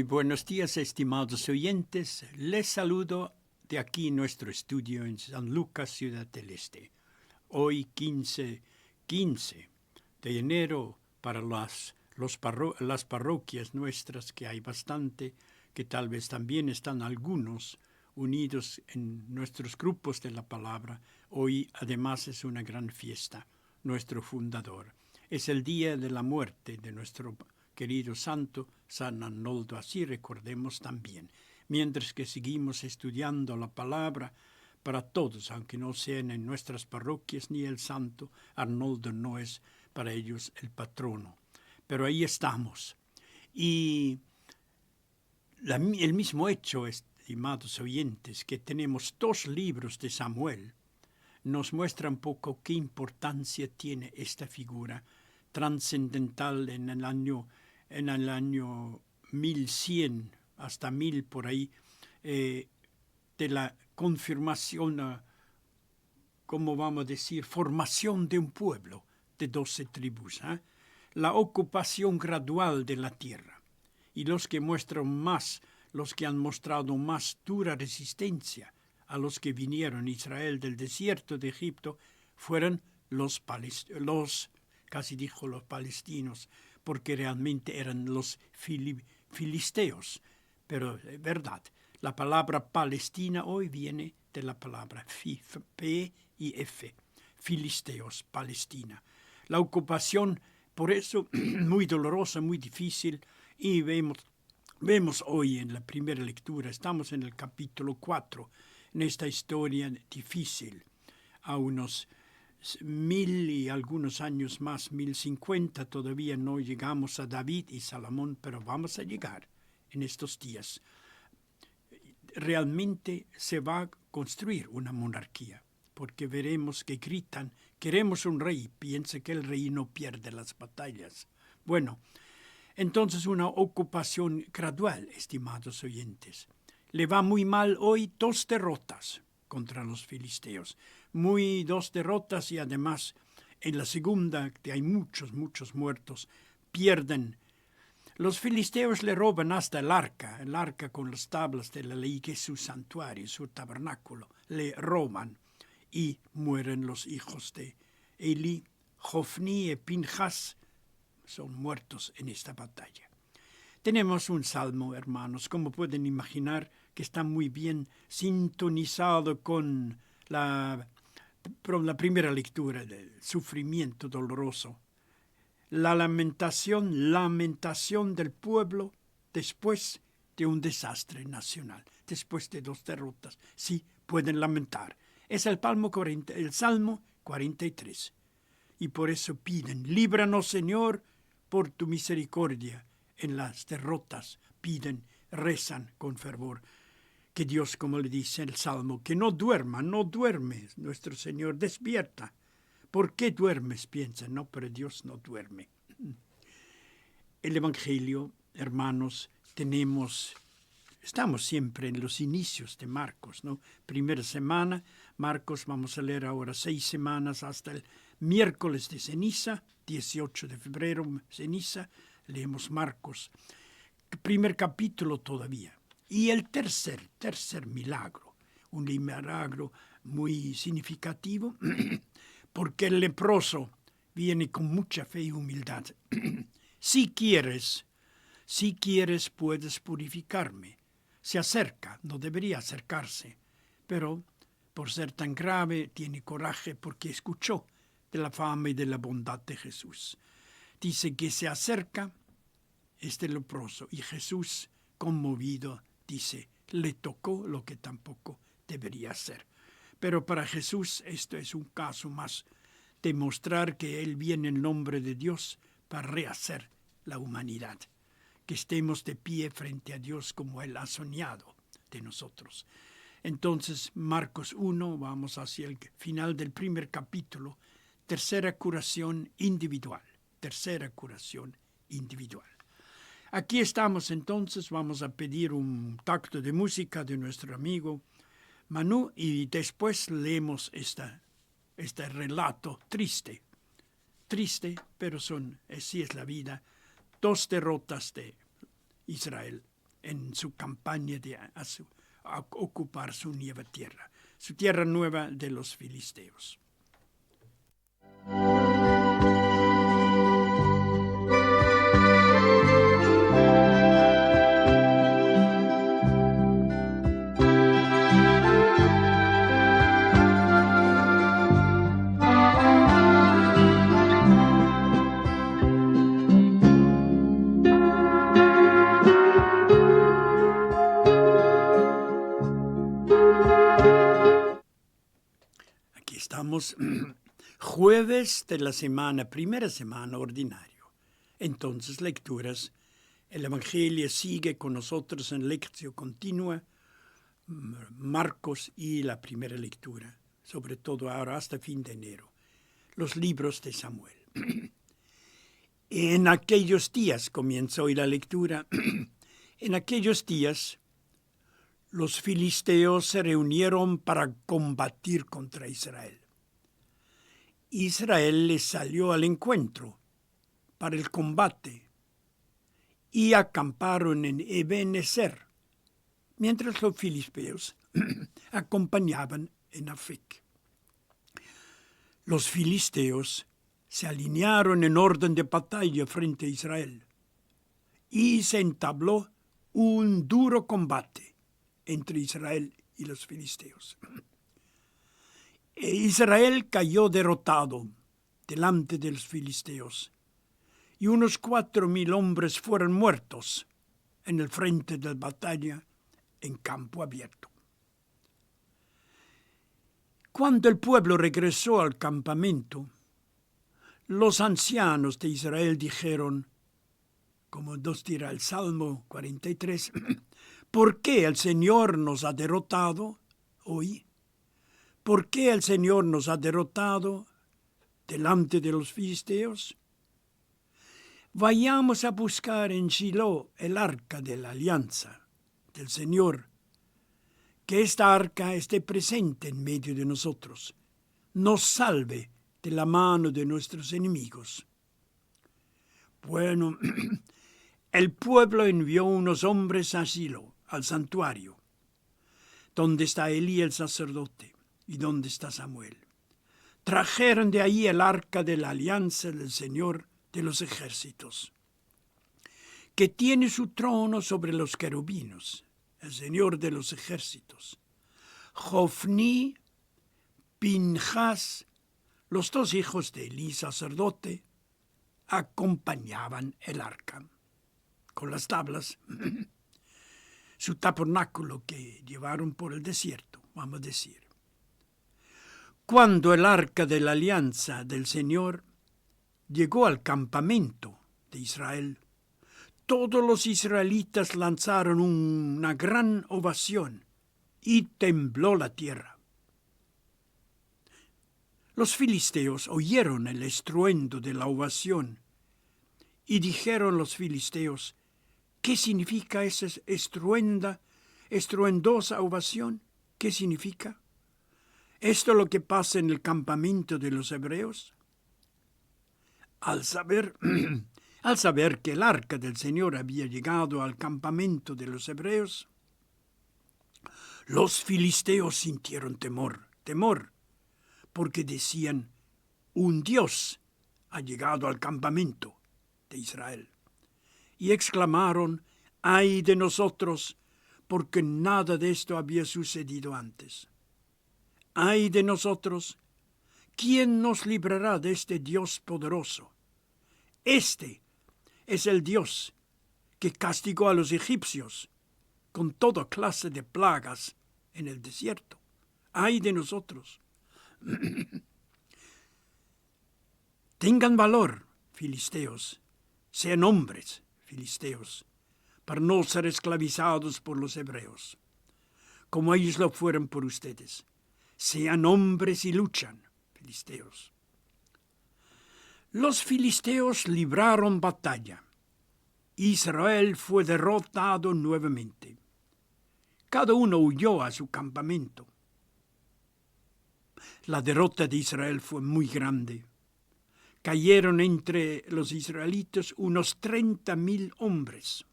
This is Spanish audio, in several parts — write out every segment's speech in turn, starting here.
Muy buenos días, estimados oyentes. Les saludo de aquí nuestro estudio en San Lucas, Ciudad del Este. Hoy 15 de enero para las parroquias nuestras, que hay bastante, que tal vez también están algunos unidos en nuestros grupos de la palabra. Hoy además es una gran fiesta, nuestro fundador. Es el día de la muerte de nuestro querido santo, San Arnoldo. Así recordemos también, mientras que seguimos estudiando la palabra para todos, aunque no sean en nuestras parroquias ni el santo, Arnoldo no es para ellos el patrono. Pero ahí estamos. Y el mismo hecho, estimados oyentes, que tenemos 2 libros de Samuel, nos muestra un poco qué importancia tiene esta figura trascendental en el año 1100 hasta 1000 por ahí, de la confirmación, ¿cómo vamos a decir?, formación de un pueblo de 12 tribus, la ocupación gradual de la tierra. Y los que han mostrado más dura resistencia a los que vinieron a Israel del desierto de Egipto, fueron los palestinos, porque realmente eran los filisteos. Pero es verdad, la palabra Palestina hoy viene de la palabra P y F, filisteos, Palestina. La ocupación, por eso, muy dolorosa, muy difícil, y vemos hoy en la primera lectura, estamos en el capítulo 4, en esta historia difícil, a unos 1000 y algunos años más, 1050, todavía no llegamos a David y Salomón, pero vamos a llegar en estos días. Realmente se va a construir una monarquía, porque veremos que gritan, queremos un rey, piensa que el rey no pierde las batallas. Bueno, entonces una ocupación gradual, estimados oyentes. Le va muy mal hoy 2 derrotas contra los filisteos. 2 derrotas y además en la segunda, que hay muchos muertos, pierden. Los filisteos le roban hasta el arca con las tablas de la ley, que es su santuario, su tabernáculo, le roban y mueren los hijos de Eli, Jofni y Pinjas, son muertos en esta batalla. Tenemos un salmo, hermanos, como pueden imaginar, que está muy bien sintonizado con la primera lectura del sufrimiento doloroso. La lamentación del pueblo después de un desastre nacional, después de 2 derrotas. Sí, pueden lamentar. Es el Salmo 43. Y por eso piden, líbranos, Señor, por tu misericordia. En las derrotas piden, rezan con fervor. Que Dios, como le dice el Salmo, que no duerme, nuestro Señor, despierta. ¿Por qué duermes? Piensan, no, pero Dios no duerme. El Evangelio, hermanos, estamos siempre en los inicios de Marcos, ¿no? Primera semana, Marcos, vamos a leer ahora 6 semanas hasta el miércoles de ceniza, 18 de febrero, ceniza, leemos Marcos. Primer capítulo todavía. Y el tercer milagro, un milagro muy significativo, porque el leproso viene con mucha fe y humildad. Si quieres, puedes purificarme. Se acerca, no debería acercarse, pero por ser tan grave tiene coraje porque escuchó de la fama y de la bondad de Jesús. Dice que se acerca este leproso y Jesús, conmovido, dice, le tocó lo que tampoco debería hacer. Pero para Jesús esto es un caso más de mostrar que Él viene en nombre de Dios para rehacer la humanidad, que estemos de pie frente a Dios como Él ha soñado de nosotros. Entonces, Marcos 1, vamos hacia el final del primer capítulo, tercera curación individual. Aquí estamos entonces, vamos a pedir un tacto de música de nuestro amigo Manu y después leemos este relato triste, pero así es la vida, 2 derrotas de Israel en su campaña a ocupar su nueva tierra, su tierra nueva de los filisteos. Estamos jueves de la semana, primera semana ordinario. Entonces, lecturas. El Evangelio sigue con nosotros en lección continua, Marcos y la primera lectura, sobre todo ahora hasta fin de enero, los libros de Samuel. En aquellos días, comienza hoy la lectura, en aquellos días los filisteos se reunieron para combatir contra Israel. Israel les salió al encuentro para el combate y acamparon en Ebenezer, mientras los filisteos acompañaban en Afec. Los filisteos se alinearon en orden de batalla frente a Israel y se entabló un duro combate entre Israel y los filisteos. Israel cayó derrotado delante de los filisteos, y unos 4,000 hombres fueron muertos en el frente de la batalla en campo abierto. Cuando el pueblo regresó al campamento, los ancianos de Israel dijeron, como nos dirá el Salmo 43, ¿por qué el Señor nos ha derrotado hoy? ¿Por qué el Señor nos ha derrotado delante de los filisteos? Vayamos a buscar en Shiloh el arca de la alianza del Señor, que esta arca esté presente en medio de nosotros, nos salve de la mano de nuestros enemigos. Bueno, el pueblo envió unos hombres a Shiloh, al santuario, donde está Elí el sacerdote y donde está Samuel. Trajeron de ahí el arca de la alianza del Señor de los ejércitos, que tiene su trono sobre los querubines, el Señor de los ejércitos. Jofni, Pinjas, los 2 hijos de Elí sacerdote, acompañaban el arca con las tablas, su tabernáculo que llevaron por el desierto, vamos a decir. Cuando el arca de la alianza del Señor llegó al campamento de Israel, todos los israelitas lanzaron una gran ovación y tembló la tierra. Los filisteos oyeron el estruendo de la ovación y dijeron los filisteos, ¿qué significa esa estruendosa ovación? ¿Qué significa? ¿Esto es lo que pasa en el campamento de los hebreos? Al saber que el arca del Señor había llegado al campamento de los hebreos, los filisteos sintieron temor, porque decían, un Dios ha llegado al campamento de Israel. Y exclamaron, ¡ay de nosotros! Porque nada de esto había sucedido antes. ¡Ay de nosotros! ¿Quién nos librará de este Dios poderoso? Este es el Dios que castigó a los egipcios con toda clase de plagas en el desierto. ¡Ay de nosotros! Tengan valor, filisteos, sean hombres, filisteos, para no ser esclavizados por los hebreos, como ellos lo fueron por ustedes. Sean hombres y luchan, filisteos. Los filisteos libraron batalla. Israel fue derrotado nuevamente. Cada uno huyó a su campamento. La derrota de Israel fue muy grande. Cayeron entre los israelitas unos 30,000 hombres.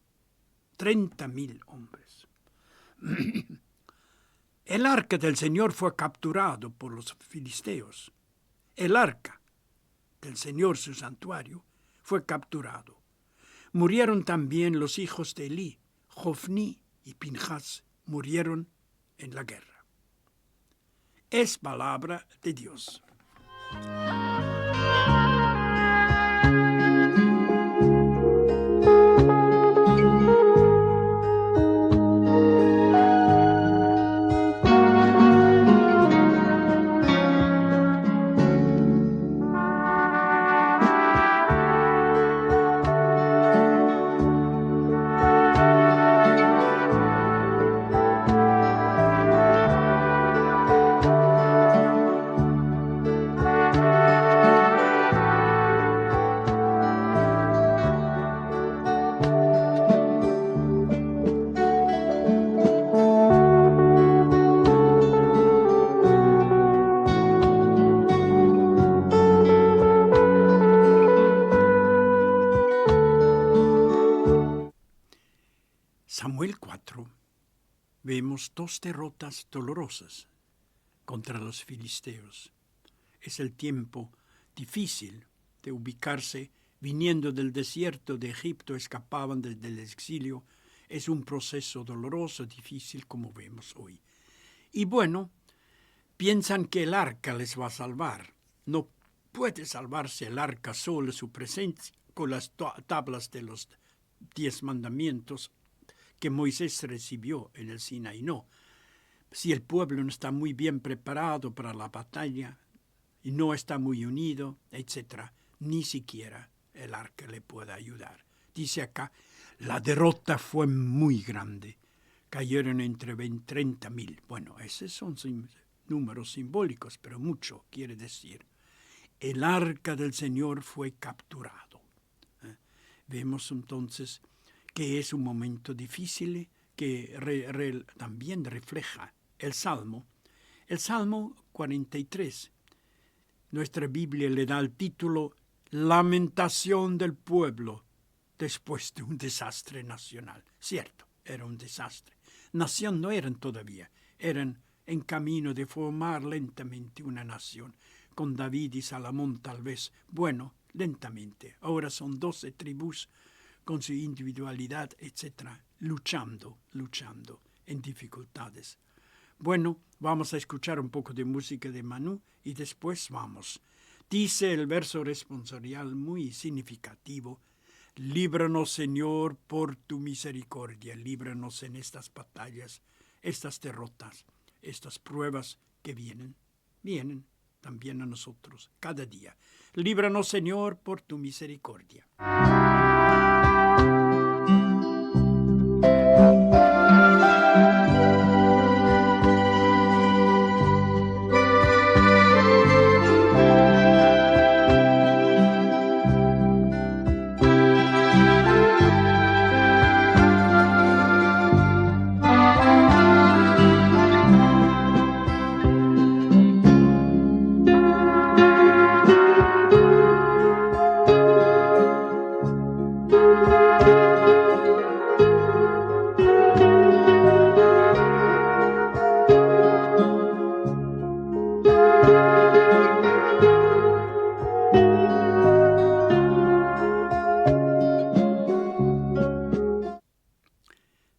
30,000 hombres. El arca del Señor fue capturado por los filisteos. El arca del Señor, su santuario, fue capturado. Murieron también los hijos de Elí, Jofni y Pinjas, murieron en la guerra. Es palabra de Dios. Samuel 4, vemos 2 derrotas dolorosas contra los filisteos. Es el tiempo difícil de ubicarse, viniendo del desierto de Egipto, escapaban desde el exilio. Es un proceso doloroso, difícil, como vemos hoy. Y bueno, piensan que el arca les va a salvar. No puede salvarse el arca solo, su presencia, con las tablas de los 10 mandamientos que Moisés recibió en el Sinaí. No. Si el pueblo no está muy bien preparado para la batalla y no está muy unido, etc., ni siquiera el arca le puede ayudar. Dice acá, la derrota fue muy grande. Cayeron entre 20 y 30,000. Bueno, esos son números simbólicos, pero mucho quiere decir. El arca del Señor fue capturado. Vemos entonces que es un momento difícil que también refleja el Salmo. El Salmo 43, nuestra Biblia le da el título Lamentación del pueblo después de un desastre nacional. Cierto, era un desastre. Nación no eran todavía, eran en camino de formar lentamente una nación, con David y Salomón tal vez. Bueno, lentamente. Ahora son 12 tribus con su individualidad, etc., luchando en dificultades. Bueno, vamos a escuchar un poco de música de Manu y después vamos. Dice el verso responsorial muy significativo, líbranos, Señor, por tu misericordia, líbranos en estas batallas, estas derrotas, estas pruebas que vienen también a nosotros cada día. Líbranos, Señor, por tu misericordia.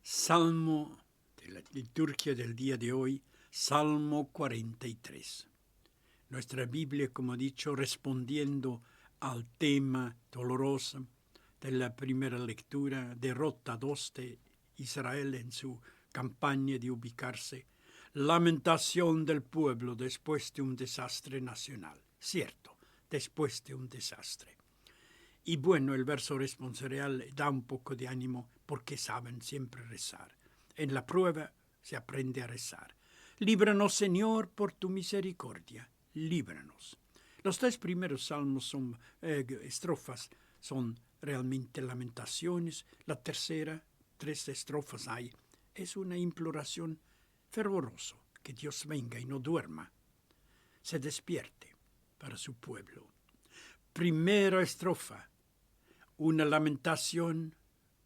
Salmo de la liturgia del día de hoy, Salmo 43. Nuestra Biblia, como he dicho, respondiendo al tema doloroso de la primera lectura, derrota 2 de Israel en su campaña de ubicarse, lamentación del pueblo después de un desastre nacional. Cierto, después de un desastre. Y bueno, el verso responsorial da un poco de ánimo porque saben siempre rezar. En la prueba se aprende a rezar. Líbranos, Señor, por tu misericordia. Líbranos. Los 3 primeros salmos son estrofas, son realmente lamentaciones. La tercera, 3 estrofas hay. Es una imploración fervorosa, que Dios venga y no duerma, se despierte para su pueblo. Primera estrofa, una lamentación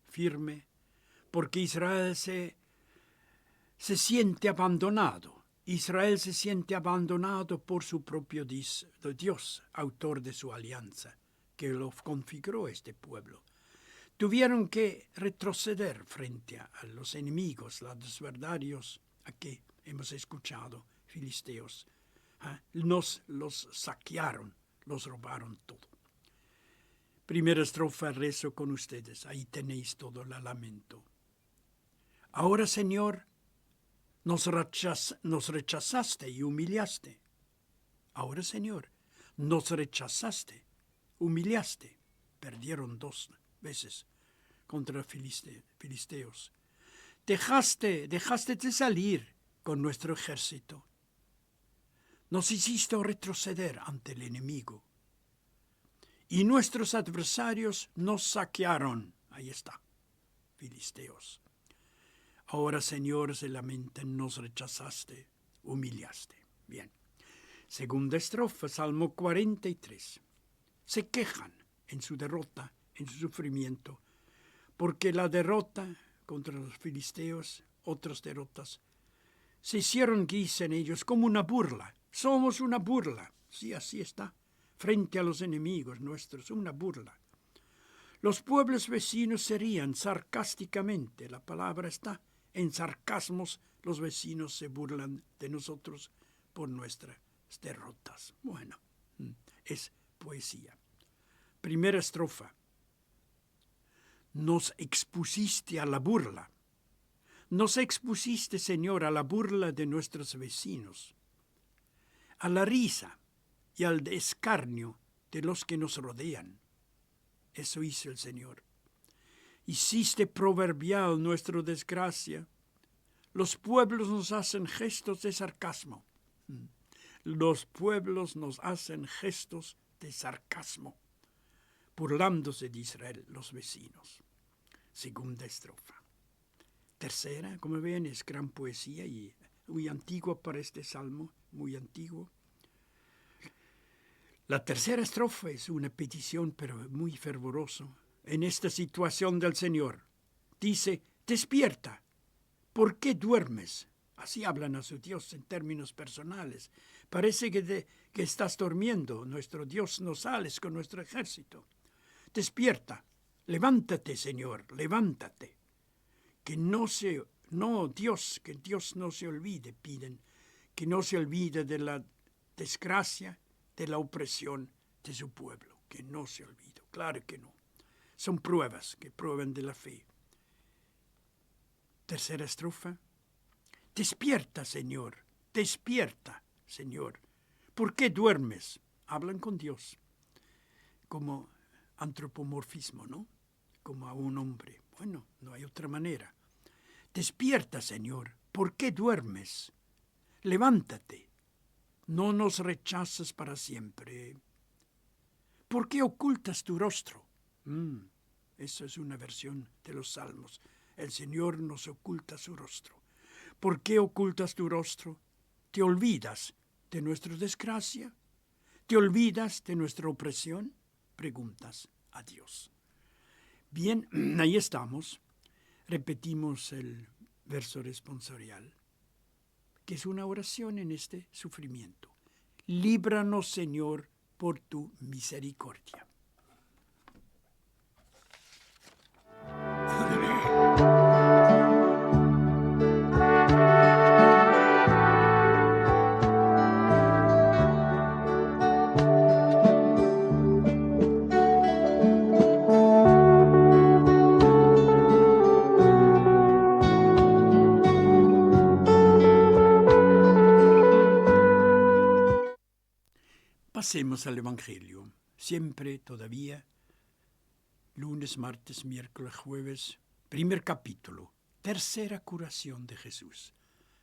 firme porque Israel se siente abandonado. Israel se siente abandonado por su propio Dios, autor de su alianza, que lo configuró este pueblo. Tuvieron que retroceder frente a los enemigos, los adversarios a que hemos escuchado, filisteos. Los saquearon, los robaron todo. Primera estrofa, rezo con ustedes. Ahí tenéis todo el lamento. Ahora, Señor, nos rechazaste y humillaste. Ahora, Señor, nos rechazaste, humillaste. Perdieron 2 veces contra filisteos. Dejaste de salir con nuestro ejército. Nos hiciste retroceder ante el enemigo. Y nuestros adversarios nos saquearon. Ahí está, filisteos. Ahora, Señor, se lamentan, nos rechazaste, humillaste. Bien. Segunda estrofa, Salmo 43. Se quejan en su derrota, en su sufrimiento, porque la derrota contra los filisteos, otras derrotas, se hicieron, dicen ellos, como una burla. Somos una burla. Sí, así está. Frente a los enemigos nuestros, una burla. Los pueblos vecinos serían sarcásticamente, la palabra está en sarcasmos, los vecinos se burlan de nosotros por nuestras derrotas. Bueno, es poesía. Primera estrofa. Nos expusiste a la burla. Nos expusiste, Señor, a la burla de nuestros vecinos, a la risa y al escarnio de los que nos rodean. Eso hizo el Señor. Hiciste proverbial nuestra desgracia. Los pueblos nos hacen gestos de sarcasmo. Los pueblos nos hacen gestos de sarcasmo, burlándose de Israel, los vecinos. Segunda estrofa. Tercera, como ven, es gran poesía y muy antigua para este salmo, muy antiguo. La tercera estrofa es una petición, pero muy fervorosa. En esta situación del Señor, dice, despierta, ¿por qué duermes? Así hablan a su Dios en términos personales. Parece que estás durmiendo. Nuestro Dios, no sales con nuestro ejército. Despierta, levántate, Señor, levántate. Que Dios no se olvide, piden, que no se olvide de la desgracia, de la opresión de su pueblo, que no se olvide, claro que no. Son pruebas que prueban de la fe. Tercera estrofa. Despierta, Señor, ¿por qué duermes? Hablan con Dios, como antropomorfismo, ¿no? Como a un hombre. Bueno, no hay otra manera. Despierta, Señor, ¿por qué duermes? Levántate, no nos rechazas para siempre. ¿Por qué ocultas tu rostro? Esa es una versión de los Salmos. El Señor nos oculta su rostro. ¿Por qué ocultas tu rostro? ¿Te olvidas de nuestra desgracia? ¿Te olvidas de nuestra opresión? Preguntas a Dios. Bien, ahí estamos. Repetimos el verso responsorial, que es una oración en este sufrimiento. Líbranos, Señor, por tu misericordia. Pasemos al Evangelio. Siempre, todavía, lunes, martes, miércoles, jueves, primer capítulo, tercera curación de Jesús.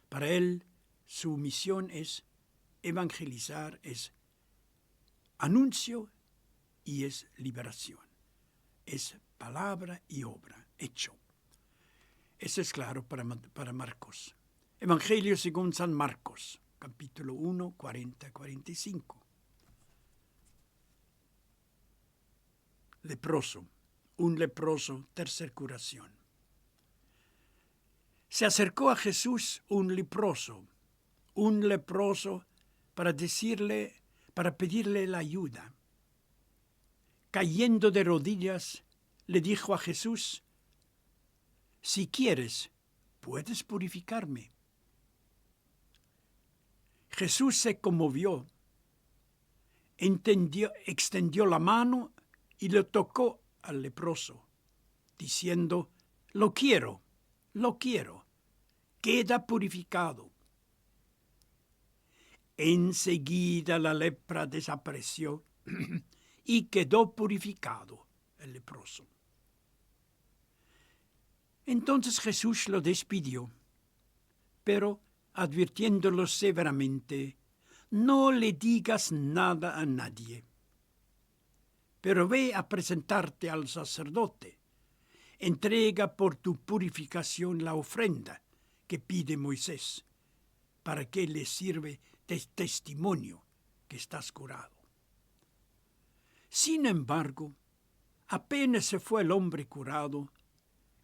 Para él, su misión es evangelizar, es anuncio y es liberación. Es palabra y obra, hecho. Eso es claro para Marcos. Evangelio según San Marcos, capítulo 1, 40-45. Leproso, un leproso, tercera curación. Se acercó a Jesús un leproso para pedirle la ayuda. Cayendo de rodillas, le dijo a Jesús: si quieres, puedes purificarme. Jesús se conmovió, extendió la mano y le tocó al leproso, diciendo: lo quiero, queda purificado. Enseguida la lepra desapareció y quedó purificado el leproso. Entonces Jesús lo despidió, pero advirtiéndolo severamente: no le digas nada a nadie, pero ve a presentarte al sacerdote. Entrega por tu purificación la ofrenda que pide Moisés, para que le sirva de testimonio que estás curado. Sin embargo, apenas se fue el hombre curado,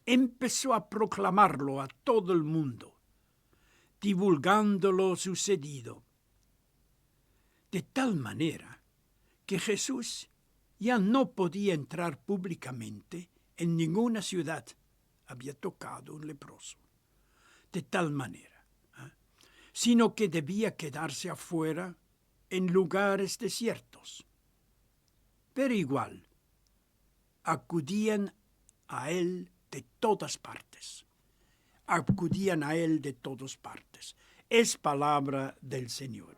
empezó a proclamarlo a todo el mundo, divulgando lo sucedido, de tal manera que Jesús ya no podía entrar públicamente en ninguna ciudad. Había tocado un leproso. De tal manera, sino que debía quedarse afuera en lugares desiertos. Pero igual, acudían a él de todas partes. Es palabra del Señor.